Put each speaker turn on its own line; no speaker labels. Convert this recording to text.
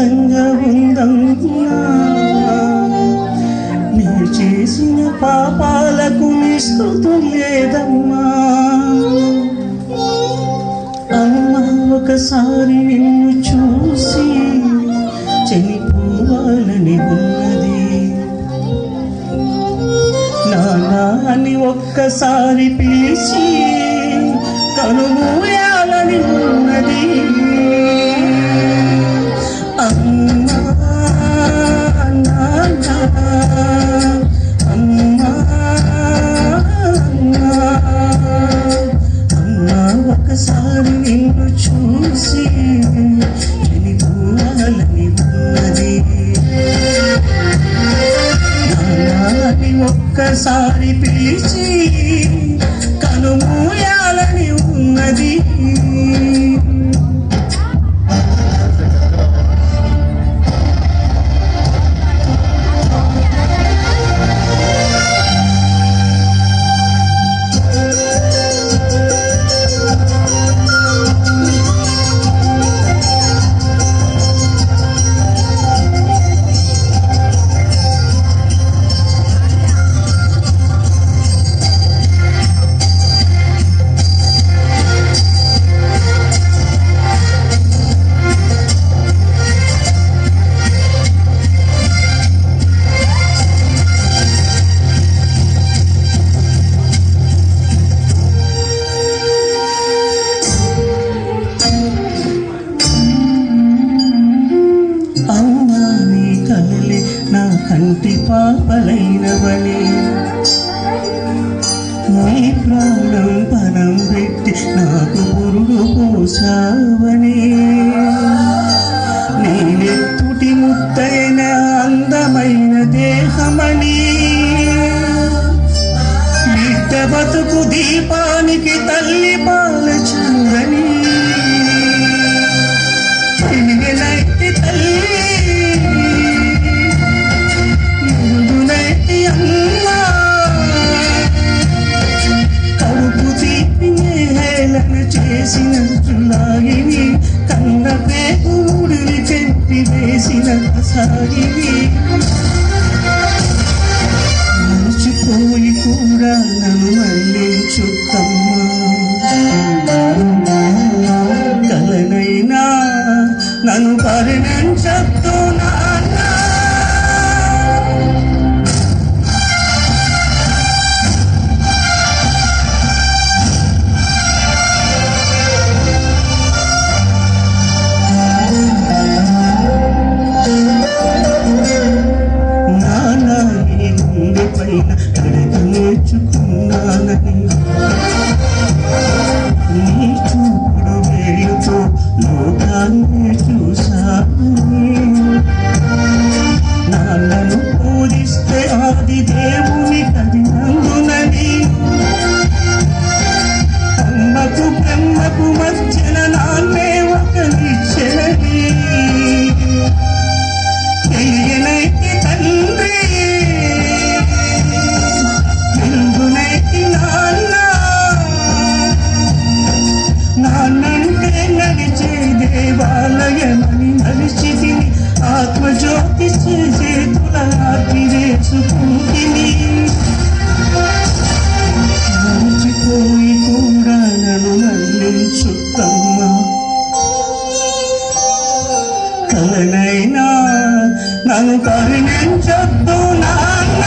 సంతోషంగా ఉందమ్మా. నీ చేసిన పాపాలకు నిష్కృతం లేదమ్మా. అమ్మ ఒకసారి నిన్ను చూసి చనిపోవాలని ఉన్నది. నానా అని ఒక్కసారి పిలిచి కనుమూయాలని ఉన్నది. అమ్మా నాన్న అమ్మా అమ్మా ఒకసారి నిన్ను చూసి చనిపోవాలని ఉన్నది. నాన్నని ఒక్కసారి పిలిచి కనుమూయాలని ఉన్నది. నా కంటి పాపలైనవని నీ ప్రాణం పరం పెట్టి నాకు పురుడు పోసావని నేనెత్తుటి ముద్దైన అందమైన దేహమని బిడ్డ బతుకు దీపానికి తల్లి పాల చూడని తిరిగినైతి తల్లి చేసినట్టులాగివి కన్న పేగుడిని చెప్పి వేసిన సాగివి మర్చిపోయి కూడా నన్ను మళ్ళించుతమ్మా. కలనైనా నన్ను పరిణించద్దు నాన్న. నేర్చుకున్నానని నీ చూపుడు వేలుతో లోకాన్ని చూశానని నాన్నను పూజిస్తే ఆది దేవుని కదినందునని అమ్మకు బ్రహ్మకు మధ్యన నాన్నే ఒక నిచ్చెనని తెలియనైతే తండ్రి నాన్నంటే నడిచే దేవాలయమని నడిచిది ఆత్మజ్యోతి చేతుల వేసుకుంటిని. మరిచిపోయి కూడా నన్ను మళ్ళించుతమ్మా. కలనైనా నన్ను కరుణించొద్దు నాన్న.